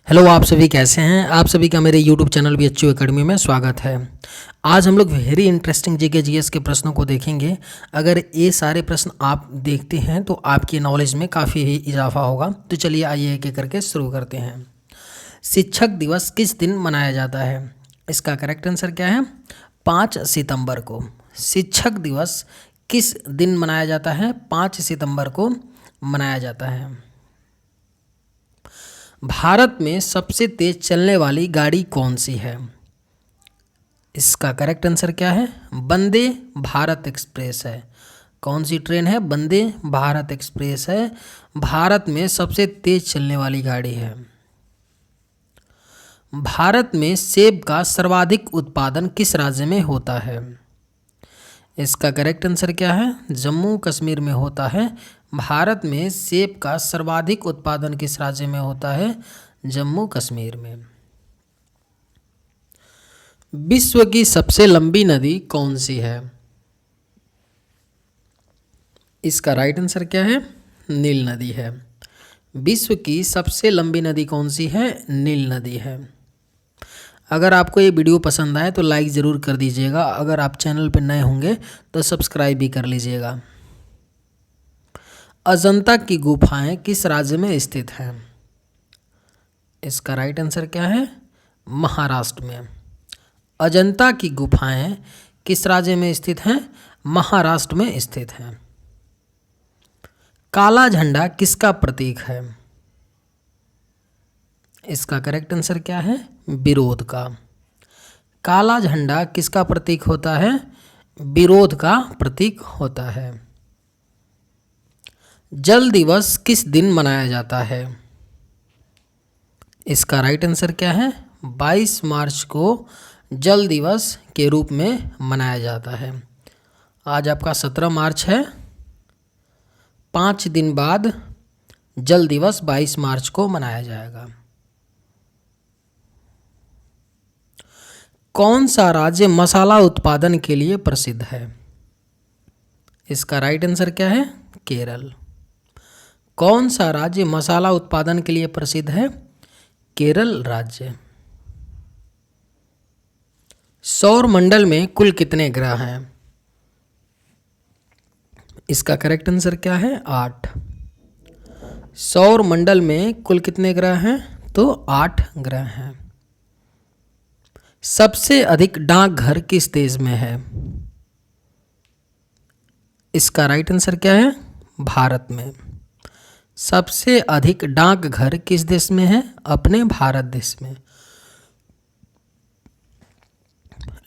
Hello, आप सभी कैसे हैं। आप सभी का मेरे यूट्यूब चैनल BHU एकेडमी में स्वागत है। आज हम लोग वेरी इंटरेस्टिंग जीके जीएस के प्रश्नों को देखेंगे। अगर ये सारे प्रश्न आप देखते हैं तो आपकी नॉलेज में काफ़ी ही इजाफा होगा। तो चलिए आइए एक एक करके शुरू करते हैं। शिक्षक दिवस किस दिन मनाया जाता है? इसका करेक्ट आंसर क्या है? 5 सितंबर को। शिक्षक दिवस किस दिन मनाया जाता है? 5 सितंबर को मनाया जाता है। भारत में सबसे तेज चलने वाली गाड़ी कौन सी है? इसका करेक्ट आंसर क्या है? वंदे भारत एक्सप्रेस है। कौन सी ट्रेन है? वंदे भारत एक्सप्रेस है। भारत में सबसे तेज चलने वाली गाड़ी है। भारत में सेब का सर्वाधिक उत्पादन किस राज्य में होता है? इसका करेक्ट आंसर क्या है? जम्मू कश्मीर में होता है। भारत में सेब का सर्वाधिक उत्पादन किस राज्य में होता है? जम्मू कश्मीर में। विश्व की सबसे लंबी नदी कौन सी है? इसका राइट आंसर क्या है? नील नदी है। विश्व की सबसे लंबी नदी कौन सी है? नील नदी है। अगर आपको ये वीडियो पसंद आए तो लाइक ज़रूर कर दीजिएगा। अगर आप चैनल पर नए होंगे तो सब्सक्राइब भी कर लीजिएगा। अजंता की गुफाएं किस राज्य में स्थित हैं? इसका राइट आंसर क्या है? महाराष्ट्र में। अजंता की गुफाएं किस राज्य में स्थित हैं? महाराष्ट्र में स्थित हैं। काला झंडा किसका प्रतीक है? इसका करेक्ट आंसर क्या है? विरोध का। काला झंडा किसका प्रतीक होता है? विरोध का प्रतीक होता है। जल दिवस किस दिन मनाया जाता है? इसका राइट आंसर क्या है? 22 मार्च को जल दिवस के रूप में मनाया जाता है। आज आपका 17 मार्च है। 5 दिन बाद जल दिवस 22 मार्च को मनाया जाएगा। कौन सा राज्य मसाला उत्पादन के लिए प्रसिद्ध है? इसका राइट आंसर क्या है? केरल। कौन सा राज्य मसाला उत्पादन के लिए प्रसिद्ध है? केरल राज्य। सौर मंडल में कुल कितने ग्रह हैं? इसका करेक्ट आंसर क्या है? 8। सौर मंडल में कुल कितने ग्रह हैं? तो 8 ग्रह हैं। सबसे अधिक डाकघर किस देश में है? इसका राइट आंसर क्या है? भारत में। सबसे अधिक डाकघर किस देश में है? अपने भारत देश में।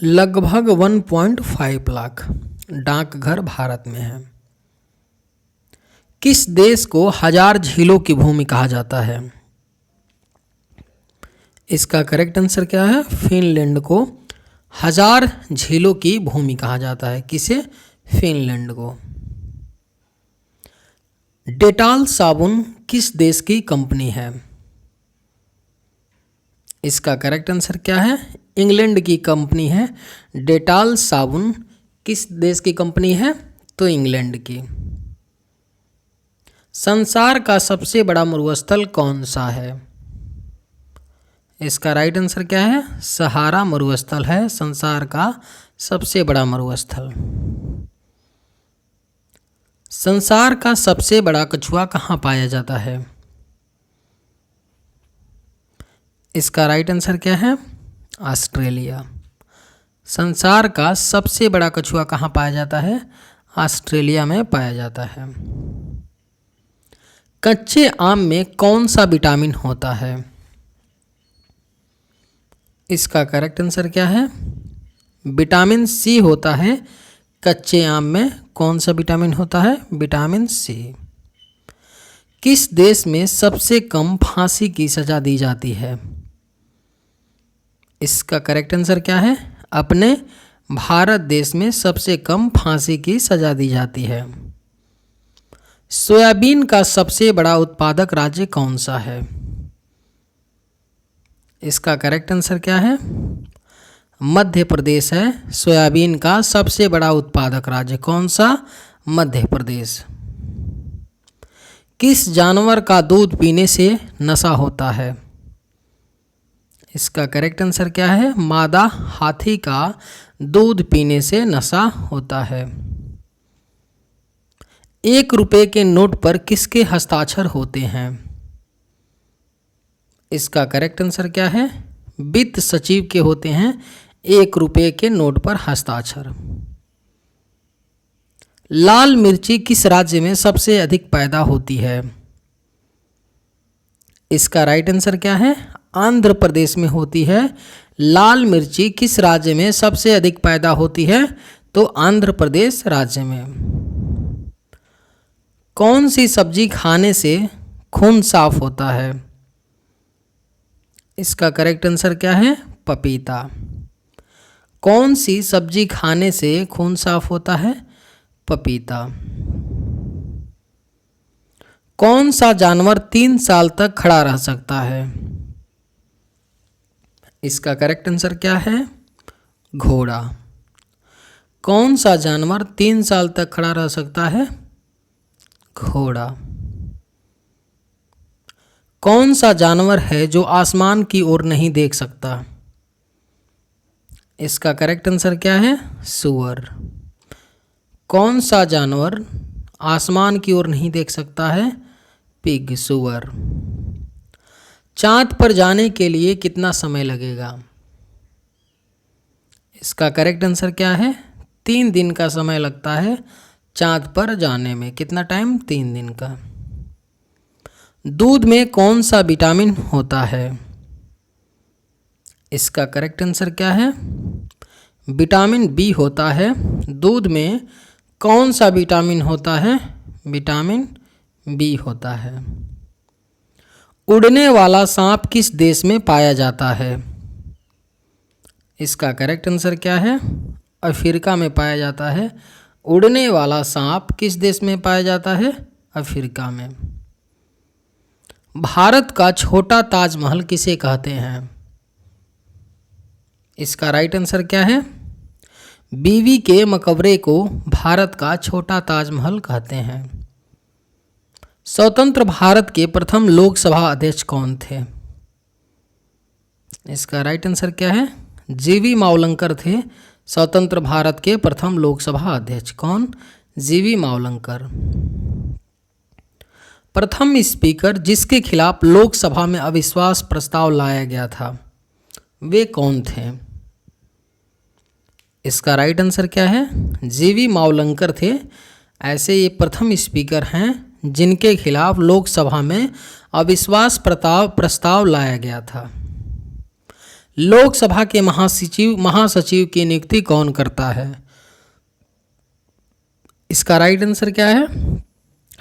लगभग 1.5 लाख डाकघर भारत में है। किस देश को 1000 झीलों की भूमि कहा जाता है? इसका करेक्ट आंसर क्या है? फिनलैंड को 1000 झीलों की भूमि कहा जाता है। किसे? फिनलैंड को। डेटॉल साबुन किस देश की कंपनी है? इसका करेक्ट आंसर क्या है? इंग्लैंड की कंपनी है। डेटॉल साबुन किस देश की कंपनी है? तो इंग्लैंड की। संसार का सबसे बड़ा मरुस्थल कौन सा है? इसका राइट आंसर क्या है? सहारा मरुस्थल है संसार का सबसे बड़ा मरुस्थल। संसार का सबसे बड़ा कछुआ कहाँ पाया जाता है? इसका राइट आंसर क्या है? ऑस्ट्रेलिया। संसार का सबसे बड़ा कछुआ कहाँ पाया जाता है? ऑस्ट्रेलिया में पाया जाता है। कच्चे आम में कौन सा विटामिन होता है? इसका करेक्ट आंसर क्या है? विटामिन सी होता है। कच्चे आम में कौन सा विटामिन होता है? Vitamin C. किस देश में सबसे कम फांसी की सजा दी जाती है? इसका करेक्ट आंसर क्या है? अपने भारत देश में सबसे कम फांसी की सजा दी जाती है। सोयाबीन का सबसे बड़ा उत्पादक राज्य कौन सा है? इसका करेक्ट आंसर क्या है? मध्य प्रदेश है सोयाबीन का सबसे बड़ा उत्पादक राज्य। कौन सा? मध्य प्रदेश। किस जानवर का दूध पीने से नशा होता है? इसका करेक्ट आंसर क्या है? मादा हाथी का दूध पीने से नशा होता है। 1 रुपए के नोट पर किसके हस्ताक्षर होते हैं? इसका करेक्ट आंसर क्या है? वित्त सचिव के होते हैं 1 रुपए के नोट पर हस्ताक्षर। लाल मिर्ची किस राज्य में सबसे अधिक पैदा होती है? इसका राइट आंसर क्या है? आंध्र प्रदेश में होती है। लाल मिर्ची किस राज्य में सबसे अधिक पैदा होती है? तो आंध्र प्रदेश राज्य में। कौन सी सब्जी खाने से खून साफ होता है? इसका करेक्ट आंसर क्या है? पपीता। कौन सी सब्जी खाने से खून साफ होता है? पपीता। कौन सा जानवर 3 साल तक खड़ा रह सकता है? इसका करेक्ट आंसर क्या है? घोड़ा। कौन सा जानवर 3 साल तक खड़ा रह सकता है? घोड़ा। कौन सा जानवर है जो आसमान की ओर नहीं देख सकता? इसका करेक्ट आंसर क्या है? सूअर। कौन सा जानवर आसमान की ओर नहीं देख सकता है? पिग, सूअर। चांद पर जाने के लिए कितना समय लगेगा? इसका करेक्ट आंसर क्या है? 3 दिन का समय लगता है चांद पर जाने में। कितना टाइम? 3 दिन का। दूध में कौन सा विटामिन होता है? इसका करेक्ट आंसर क्या है? विटामिन बी होता है। दूध में कौन सा विटामिन होता है? विटामिन बी होता है। उड़ने वाला सांप किस देश में पाया जाता है? इसका करेक्ट आंसर क्या है? अफ्रीका में पाया जाता है। उड़ने वाला सांप किस देश में पाया जाता है? अफ्रीका में। भारत का छोटा ताजमहल किसे कहते हैं? इसका राइट आंसर क्या है? बीवी के मकबरे को भारत का छोटा ताजमहल कहते हैं। स्वतंत्र भारत के प्रथम लोकसभा अध्यक्ष कौन थे? इसका राइट आंसर क्या है? जीवी मावलंकर थे स्वतंत्र भारत के प्रथम लोकसभा अध्यक्ष। कौन? जीवी मावलंकर। प्रथम स्पीकर जिसके खिलाफ लोकसभा में अविश्वास प्रस्ताव लाया गया था, वे कौन थे? इसका राइट आंसर क्या है? जीवी मावलंकर थे। ऐसे ये प्रथम स्पीकर हैं जिनके खिलाफ लोकसभा में अविश्वास प्रस्ताव लाया गया था। लोकसभा के महासचिव की नियुक्ति कौन करता है? इसका राइट आंसर क्या है?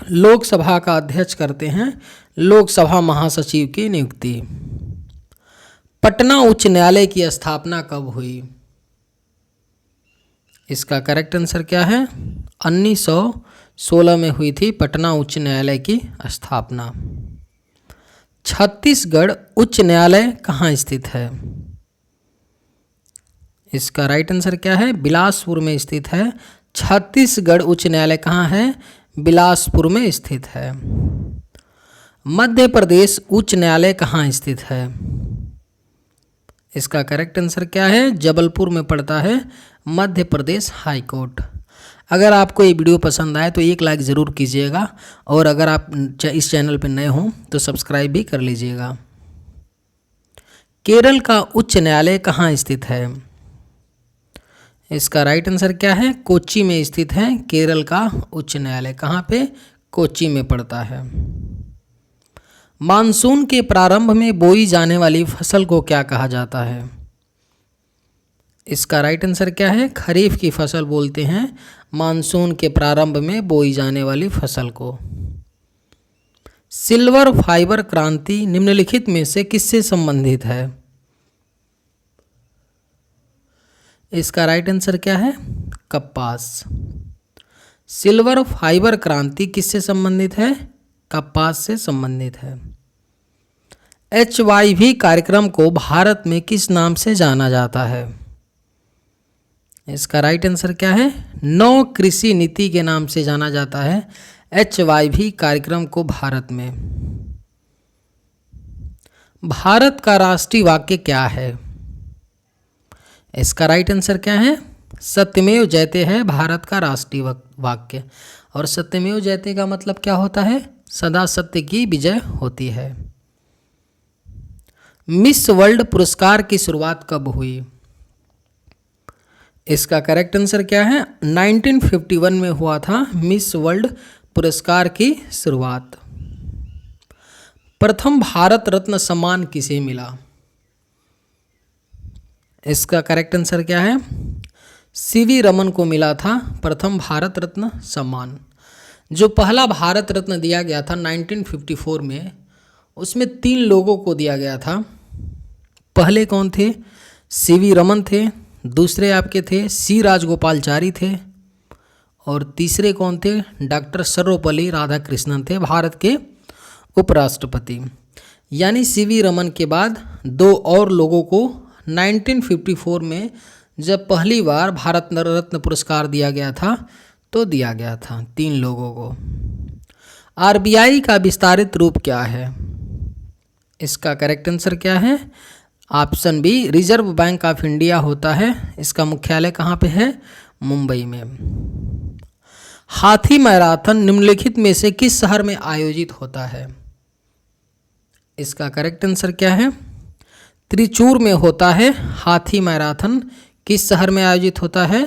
लोकसभा का अध्यक्ष करते हैं लोकसभा महासचिव की नियुक्ति। पटना उच्च न्यायालय की स्थापना कब हुई? इसका करेक्ट आंसर क्या है? 1916 में हुई थी पटना उच्च न्यायालय की स्थापना। छत्तीसगढ़ उच्च न्यायालय कहाँ स्थित है? इसका राइट आंसर क्या है? बिलासपुर में स्थित है। छत्तीसगढ़ उच्च न्यायालय कहाँ है? बिलासपुर में स्थित है। मध्य प्रदेश उच्च न्यायालय कहाँ स्थित है? इसका करेक्ट आंसर क्या है? जबलपुर में पड़ता है मध्य प्रदेश हाई कोर्ट। अगर आपको ये वीडियो पसंद आए तो एक लाइक ज़रूर कीजिएगा, और अगर आप इस चैनल पर नए हों तो सब्सक्राइब भी कर लीजिएगा। केरल का उच्च न्यायालय कहाँ स्थित है? इसका राइट आंसर क्या है? कोच्चि में स्थित है केरल का उच्च न्यायालय। कहाँ पे? कोच्चि में पड़ता है। मानसून के प्रारंभ में बोई जाने वाली फसल को क्या कहा जाता है? इसका राइट आंसर क्या है? खरीफ की फसल बोलते हैं मानसून के प्रारंभ में बोई जाने वाली फसल को। सिल्वर फाइबर क्रांति निम्नलिखित में से किससे संबंधित है? इसका राइट आंसर क्या है? कपास। सिल्वर फाइबर क्रांति किससे संबंधित है? कपास से संबंधित है। HYV कार्यक्रम को भारत में किस नाम से जाना जाता है? इसका राइट आंसर क्या है? नौ कृषि नीति के नाम से जाना जाता है HYV कार्यक्रम को भारत में। भारत का राष्ट्रीय वाक्य क्या है? इसका राइट आंसर क्या है? सत्यमेव जयते है भारत का राष्ट्रीय वाक्य। और सत्यमेव जयते का मतलब क्या होता है? सदा सत्य की विजय होती है। मिस वर्ल्ड पुरस्कार की शुरुआत कब हुई? इसका करेक्ट आंसर क्या है? 1951 में हुआ था मिस वर्ल्ड पुरस्कार की शुरुआत। प्रथम भारत रत्न सम्मान किसे मिला? इसका करेक्ट आंसर क्या है? सीवी रमन को मिला था प्रथम भारत रत्न सम्मान। जो पहला भारत रत्न दिया गया था 1954 में, उसमें 3 लोगों को दिया गया था। पहले कौन थे? सीवी रमन थे, दूसरे आपके थे सी राजगोपालचारी थे, और तीसरे कौन थे? डॉक्टर सर्वपल्ली राधाकृष्णन थे, भारत के उपराष्ट्रपति। यानी सीवी रमन के बाद 2 और लोगों को 1954 में जब पहली बार भारत रत्न पुरस्कार दिया गया था तो दिया गया था 3 लोगों को। आरबीआई का विस्तारित रूप क्या है? इसका करेक्ट आंसर क्या है? Option B, reserve bank of India होता है। इसका मुख्यालय कहाँ पे है? मुंबई में। हाथी मैराथन निम्नलिखित में से किस शहर में आयोजित होता है? इसका करेक्ट आंसर क्या है? त्रिचूर में होता है हाथी मैराथन। किस शहर में आयोजित होता है?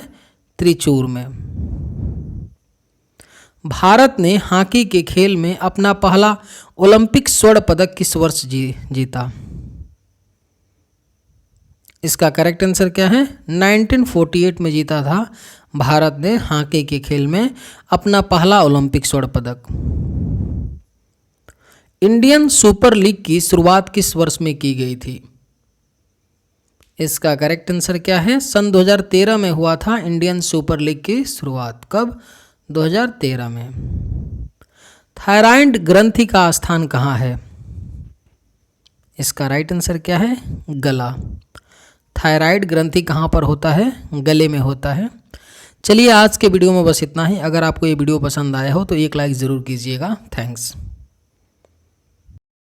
त्रिचूर में। भारत ने हॉकी के खेल में अपना पहला ओलंपिक स्वर्ण पदक किस वर्ष जीता? इसका करेक्ट आंसर क्या है? 1948 में जीता था भारत ने हॉकी के खेल में अपना पहला ओलंपिक स्वर्ण पदक। इंडियन सुपर लीग की शुरुआत किस वर्ष में की गई थी? इसका करेक्ट आंसर क्या है? सन 2013 में हुआ था इंडियन सुपर लीग की शुरुआत। कब? 2013 में। थायराइड ग्रंथि का स्थान कहाँ है? इसका राइट आंसर क्या है? गला। थायराइड ग्रंथि कहाँ पर होता है? गले में होता है। चलिए आज के वीडियो में बस इतना ही। अगर आपको ये वीडियो पसंद आया हो तो एक लाइक ज़रूर कीजिएगा। थैंक्स।